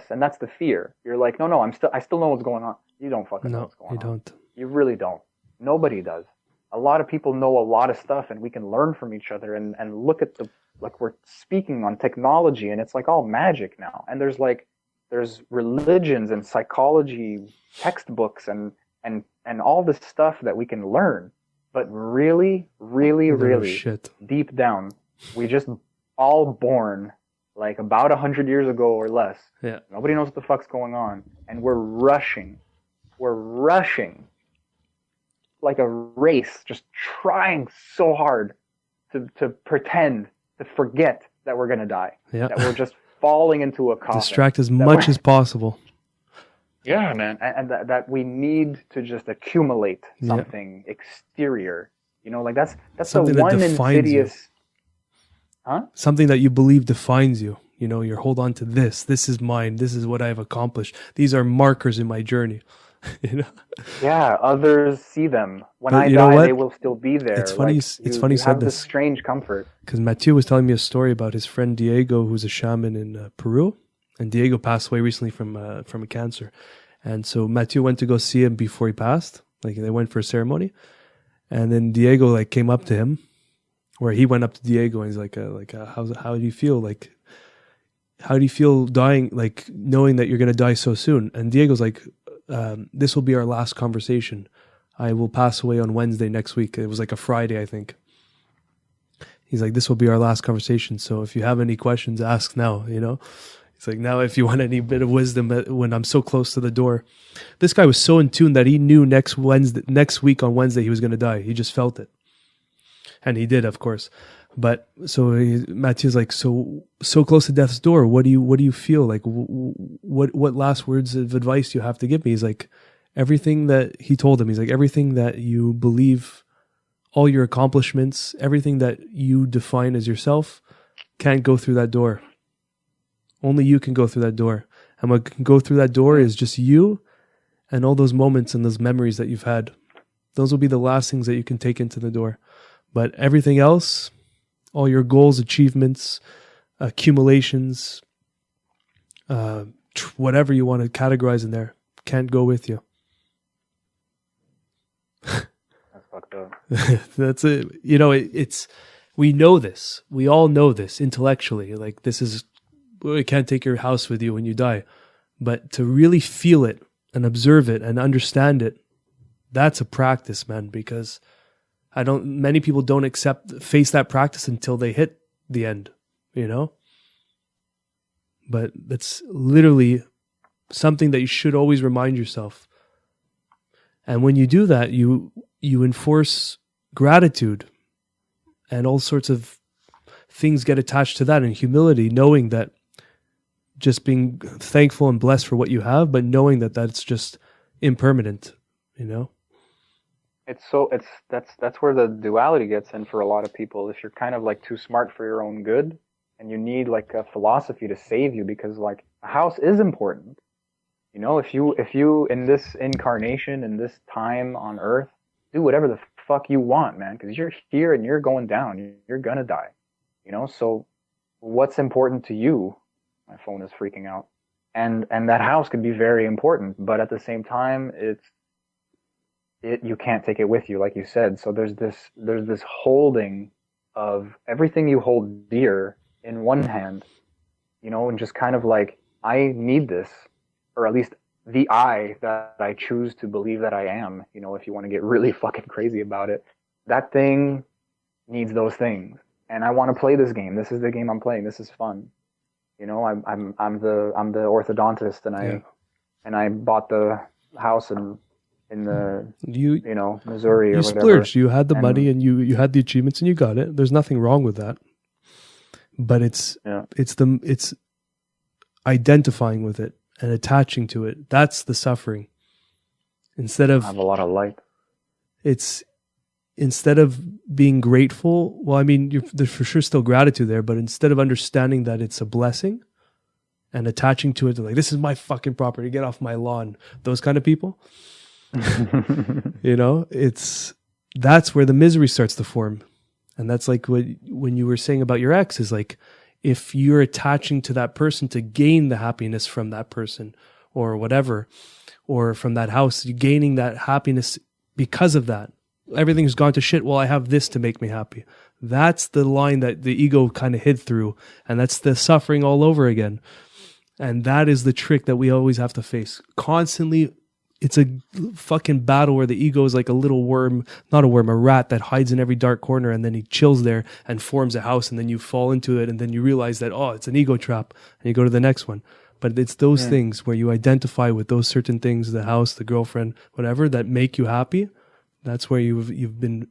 and that's the fear. You're like, no, I still know what's going on. You don't fucking know No, what's going you on. don't. You really don't. Nobody does. A lot of people know a lot of stuff, and we can learn from each other and look at like we're speaking on technology, and it's like all magic now. And there's religions and psychology textbooks and all this stuff that we can learn. But really, really, No really, shit. deep down, we just all born like about 100 years ago or less. Yeah. Nobody knows what the fuck's going on, and we're rushing like a race, just trying so hard to pretend, to forget that we're gonna die, Yeah. that we're just falling into a coffin. Distract as much as possible. Yeah, man, and that we need to just accumulate something exterior. You know, like that's Something the that one defines insidious. Something that you believe defines you. You know, you hold on to this. This is mine. This is what I've accomplished. These are markers in my journey. You know? Yeah, others see them. When But I you know die, what? they will still be there. It's funny. Like, It's funny you have said this this, strange comfort. because Mathieu was telling me a story about his friend Diego, who's a shaman in Peru, and Diego passed away recently from a cancer. And so Mathieu went to go see him before he passed. Like, they went for a ceremony, and then Diego like came up to him, where he went up to Diego and he's like, how do you feel? Like, how do you feel dying? Like, knowing that you're gonna die so soon? And Diego's like, this will be our last conversation. I will pass away on Wednesday next week. It was like a Friday, I think. He's like, this will be our last conversation. So if you have any questions, ask now, you know? He's like, now if you want any bit of wisdom when I'm so close to the door. This guy was so in tune that he knew next week on Wednesday he was going to die. He just felt it. And he did, of course. But so Matthew's like, so close to death's door. What do you feel like? What last words of advice do you have to give me? He's like, everything that he told him. He's like, everything that you believe, all your accomplishments, everything that you define as yourself, can't go through that door. Only you can go through that door. And what can go through that door is just you and all those moments and those memories that you've had. Those will be the last things that you can take into the door. But everything else, all your goals, achievements, accumulations, whatever you want to categorize in there, can't go with you. That's fucked up. That's it. You know, we know this. We all know this intellectually. Like, this is, you can't take your house with you when you die. But to really feel it and observe it and understand it, that's a practice, man, because many people don't face that practice until they hit the end, you know? But that's literally something that you should always remind yourself. And when you do that, you enforce gratitude, and all sorts of things get attached to that, and humility, knowing that, just being thankful and blessed for what you have, but knowing that that's just impermanent, you know? That's where the duality gets in for a lot of people. If you're kind of like too smart for your own good, and you need like a philosophy to save you, because like a house is important. You know, if you in this incarnation, in this time on Earth, do whatever the fuck you want, man, because you're here and you're going down. You're gonna die. You know, so what's important to you? My phone is freaking out. And that house could be very important, but at the same time, you can't take it with you, like you said. So there's this holding of everything you hold dear in one hand, you know, and just kind of like, I need this, or at least the I that I choose to believe that I am, you know, if you want to get really fucking crazy about it, that thing needs those things. And I want to play this game. This is the game I'm playing. This is fun. You know, I'm the orthodontist, and I bought the house in the Missouri or you whatever. Splurged. You had the money and you had the achievements and you got it. There's nothing wrong with that. But it's identifying with it and attaching to it. That's the suffering. Instead of I have a lot of light. It's instead of being grateful. Well, I mean, there's for sure still gratitude there, but instead of understanding that it's a blessing and attaching to it, like, this is my fucking property, get off my lawn. Those kind of people. You know, that's where the misery starts to form. And that's like when you were saying about your ex, is like, if you're attaching to that person to gain the happiness from that person or whatever, or from that house, you're gaining that happiness because of that. Everything's gone to shit. Well, I have this to make me happy. That's the line that the ego kind of hid through. And that's the suffering all over again. And that is the trick that we always have to face. Constantly, it's a fucking battle where the ego is like a little worm, not a worm, a rat that hides in every dark corner, and then he chills there and forms a house, and then you fall into it, and then you realize that, oh, it's an ego trap, and you go to the next one. But it's those things where you identify with those certain things, the house, the girlfriend, whatever, that make you happy. That's where you've been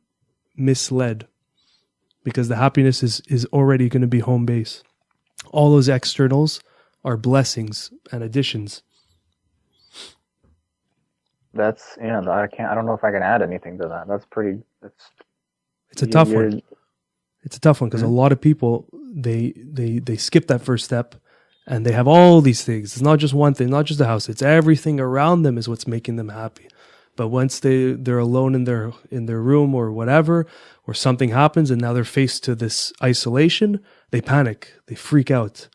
misled, because the happiness is already going to be home base. All those externals are blessings and additions. That's, I don't know if I can add anything to that. It's a tough one. It's a tough one because a lot of people, they skip that first step and they have all these things. It's not just one thing, not just a house. It's everything around them is what's making them happy. But once they're alone in their room or whatever, or something happens and now they're faced to this isolation, they panic, they freak out.